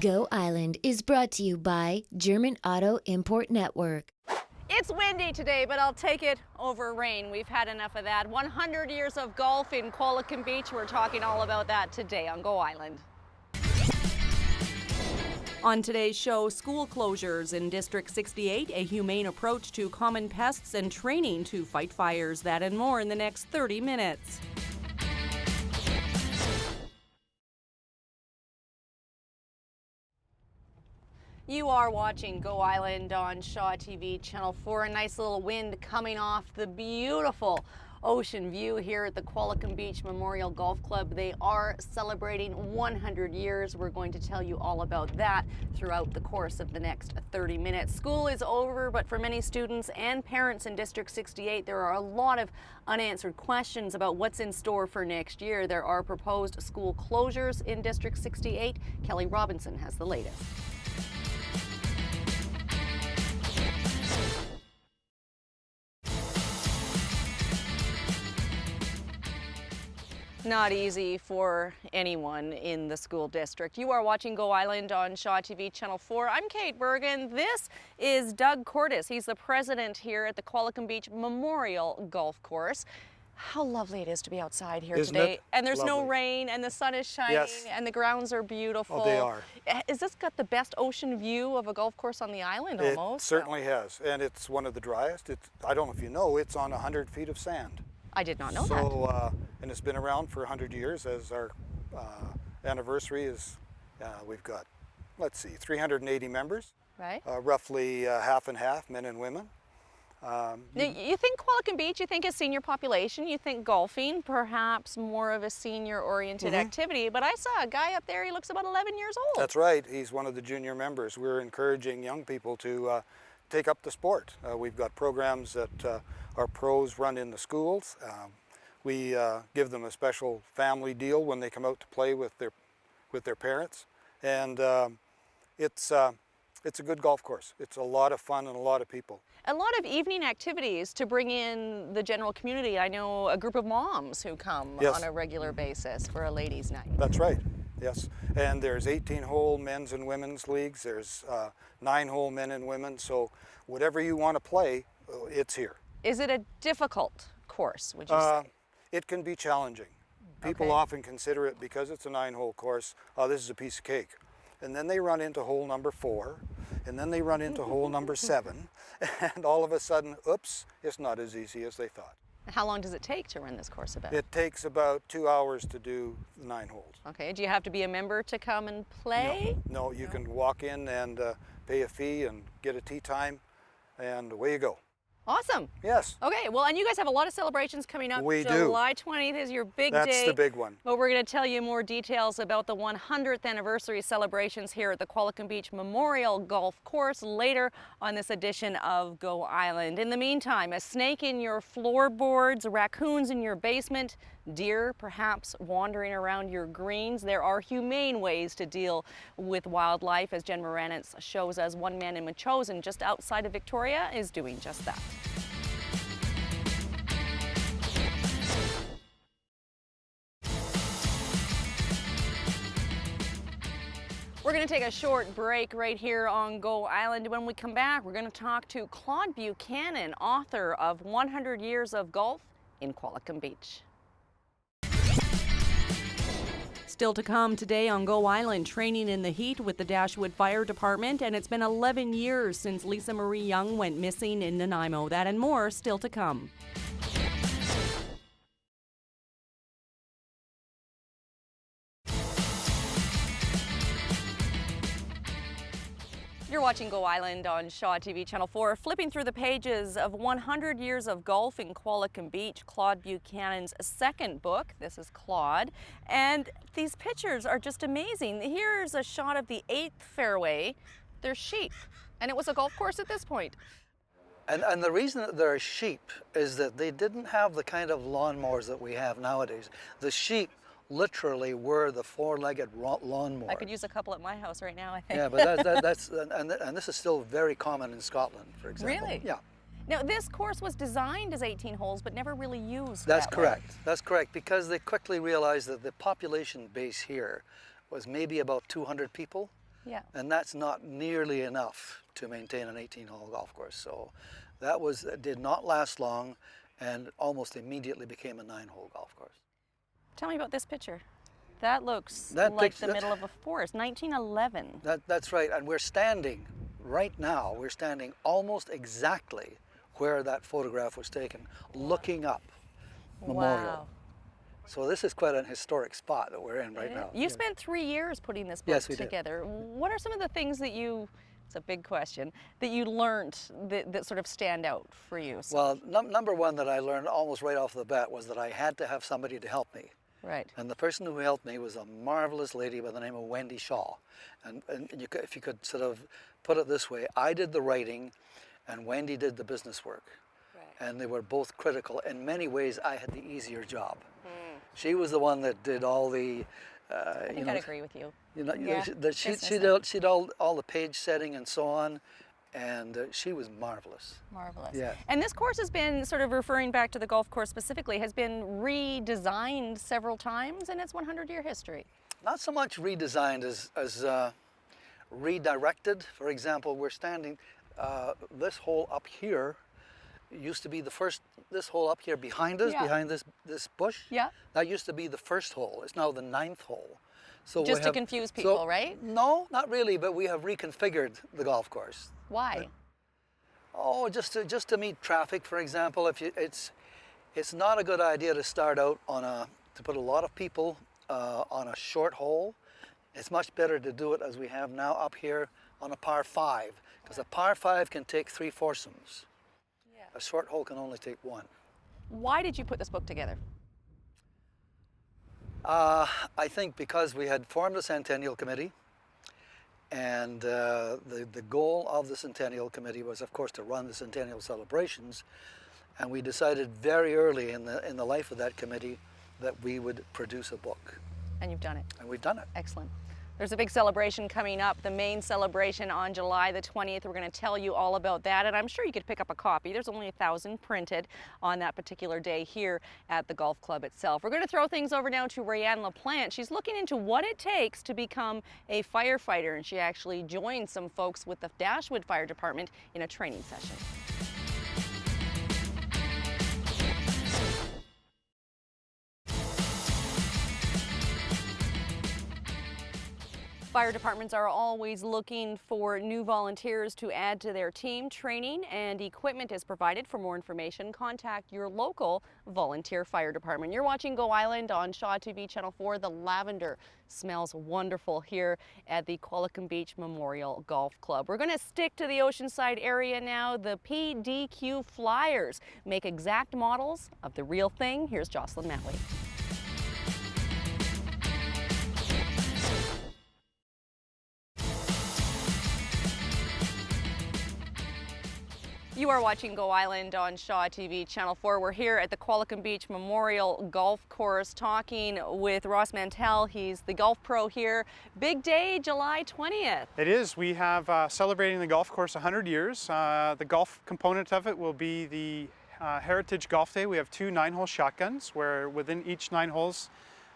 Go Island is brought to you by German Auto Import Network. It's windy today, but I'll take it over rain. We've had enough of that. 100 years of golf in Qualicum Beach. We're talking all about that today on Go Island. On today's show, school closures in District 68, a humane approach to common pests, and training to fight fires. That and more in the next 30 minutes. You are watching Go Island on Shaw TV Channel 4. A nice little wind coming off the beautiful ocean view here at the Qualicum Beach Memorial Golf Club. They are celebrating 100 years. We're going to tell you all about that throughout the course of the next 30 minutes. School is over, but for many students and parents in District 68, there are a lot of unanswered questions about what's in store for next year. There are proposed school closures in District 68. Kelly Robinson has the latest. Not easy for anyone in the school district. You are watching Go Island on Shaw TV Channel 4. I'm Kate Bergen. This is Doug Cordes. He's the president here at the Qualicum Beach Memorial Golf Course. How lovely it is to be outside here today. And there's no rain, and the sun is shining, and the grounds are beautiful. Oh, they are. Is this got the best ocean view of a golf course on the island almost? It certainly has, and it's one of the driest. I don't know if you know, it's on 100 feet of sand. I did not know that. And it's been around for 100 years. As our anniversary is, we've got, let's see, 380 members. Right. Roughly half and half, men and women. Now, you think Qualicum Beach, you think a senior population, you think golfing, perhaps more of a senior-oriented activity, but I saw a guy up there, he looks about 11 years old. That's right, he's one of the junior members. We're encouraging young people to take up the sport. We've got programs that our pros run in the schools. We give them a special family deal when they come out to play with their parents, and it's a good golf course. It's a lot of fun and a lot of people. A lot of evening activities to bring in the general community. I know a group of moms who come on a regular basis for a ladies' night. That's right, yes. And there's 18-hole men's and women's leagues. There's 9-hole men and women. So whatever you want to play, it's here. Is it a difficult course, would you say? It can be challenging. People often consider it, because it's a 9-hole course, this is a piece of cake. And then they run into hole number 4, and then they run into hole number 7, and all of a sudden, oops, it's not as easy as they thought. How long does it take to run this course about? It takes about 2 hours to do 9 holes. Okay, do you have to be a member to come and play? No, you can walk in and pay a fee and get a tee time, and away you go. Awesome. Yes. Okay, well, and you guys have a lot of celebrations coming up. We do. July 20th is your big day. That's the big one. But we're going to tell you more details about the 100th anniversary celebrations here at the Qualicum Beach Memorial Golf Course later on this edition of Go Island. In the meantime, a snake in your floorboards, raccoons in your basement, deer perhaps wandering around your greens. There are humane ways to deal with wildlife, as Jen Moranitz shows us. One man in Machosen, just outside of Victoria, is doing just that. We're going to take a short break right here on Go Island. When we come back, we're going to talk to Claude Buchanan, author of 100 Years of Golf in Qualicum Beach. Still to come today on Go Island, training in the heat with the Dashwood Fire Department, and it's been 11 years since Lisa Marie Young went missing in Nanaimo. That and more still to come. You're watching Go Island on Shaw TV Channel 4, flipping through the pages of 100 Years of Golf in Qualicum Beach, Claude Buchanan's second book. This is Claude, and these pictures are just amazing. Here's a shot of the 8th fairway. There's sheep, and it was a golf course at this point. And the reason that there are sheep is that they didn't have the kind of lawnmowers that we have nowadays. The sheep literally were the 4-legged lawnmower. I could use a couple at my house right now, I think. Yeah, but and this is still very common in Scotland, for example. Really? Yeah. Now, this course was designed as 18 holes, but never really used That's that correct. way. That's correct, because they quickly realized that the population base here was maybe about 200 people. Yeah. And that's not nearly enough to maintain an 18-hole golf course. So that did not last long and almost immediately became a 9-hole golf course. Tell me about this picture. That looks That like pic- the that- middle of a forest, 1911. That's right, and we're standing right now, we're standing almost exactly where that photograph was taken, looking up Memorial. Wow. So this is quite an historic spot that we're in right now. You spent 3 years putting this book Yes, we did. together. What are some of the things that it's a big question, that you learned that sort of stand out for you? Well, number one that I learned almost right off the bat was that I had to have somebody to help me. Right. And the person who helped me was a marvelous lady by the name of Wendy Shaw. And if you could sort of put it this way, I did the writing and Wendy did the business work. Right. And they were both critical. In many ways, I had the easier job. She was the one that did all the, I think I'd agree with you. Yeah, she did all the page setting and so on, and she was marvelous. Marvelous. Yeah. And this course has been, sort of referring back to the golf course specifically, has been redesigned several times in its 100-year history. Not so much redesigned as redirected. For example, we're standing, this hole up here used to be the first, this hole up here behind us, Yeah. behind this bush. Yeah. That used to be the first hole. It's now the 9th hole. So Just to confuse people, right? No, not really, but we have reconfigured the golf course. Why? Oh, just to meet traffic, for example. It's not a good idea to start out to put a lot of people on a short hole. It's much better to do it as we have now up here on a par 5, because a par 5 can take 3 foursomes. Yeah. A short hole can only take 1. Why did you put this book together? I think because we had formed a Centennial Committee, and the goal of the Centennial Committee was, of course, to run the Centennial celebrations, and we decided very early in the life of that committee that we would produce a book, And you've done it. and we've done it. Excellent. There's a big celebration coming up, the main celebration on July the 20th. We're going to tell you all about that, and I'm sure you could pick up a copy. There's only 1,000 printed on that particular day here at the golf club itself. We're going to throw things over now to Rayanne LaPlante. She's looking into what it takes to become a firefighter, and she actually joined some folks with the Dashwood Fire Department in a training session. Fire departments are always looking for new volunteers to add to their team. Training and equipment is provided. For more information, contact your local volunteer fire department. You're watching Go Island on Shaw TV Channel 4. The lavender smells wonderful here at the Qualicum Beach Memorial Golf Club. We're going to stick to the Oceanside area now. The PDQ Flyers make exact models of the real thing. Here's Jocelyn Matley. You are watching Go Island on Shaw TV Channel 4. We're here at the Qualicum Beach Memorial Golf Course talking with Ross Mantell. He's the golf pro here. Big day, July 20th. It is. We have celebrating the golf course 100 years. The golf component of it will be the Heritage Golf Day. We have 2 9-hole shotguns where within each 9 holes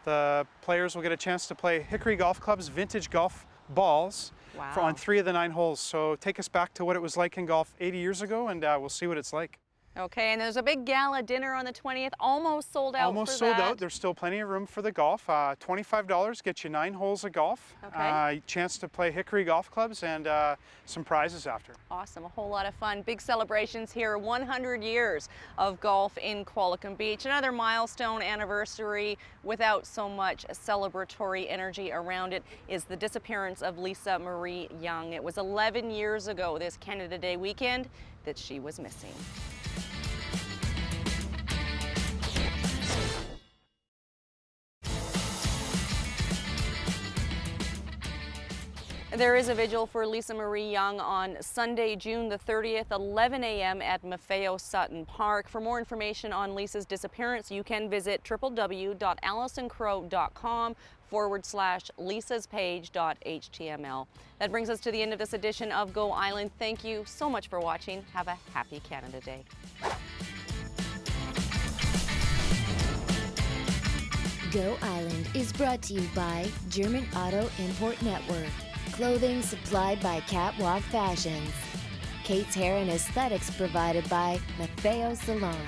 the players will get a chance to play Hickory Golf Club's vintage golf balls. Wow. On 3 of the 9 holes. So take us back to what it was like in golf 80 years ago, and we'll see what it's like. Okay, and there's a big gala dinner on the 20th, almost sold out. Almost sold out. There's still plenty of room for the golf. $25 gets you 9 holes of golf. Okay. Chance to play Hickory Golf Clubs and some prizes after. Awesome, a whole lot of fun. Big celebrations here, 100 years of golf in Qualicum Beach. Another milestone anniversary without so much celebratory energy around it is the disappearance of Lisa Marie Young. It was 11 years ago this Canada Day weekend that she was missing. There is a vigil for Lisa Marie Young on Sunday, June the 30th, 11 a.m. at Maffeo Sutton Park. For more information on Lisa's disappearance, you can visit www.alisoncrow.com/lisaspage.html. That brings us to the end of this edition of Go Island. Thank you so much for watching. Have a happy Canada Day. Go Island is brought to you by German Auto Import Network. Clothing supplied by Catwalk Fashions. Kate's hair and aesthetics provided by Matteo Salon.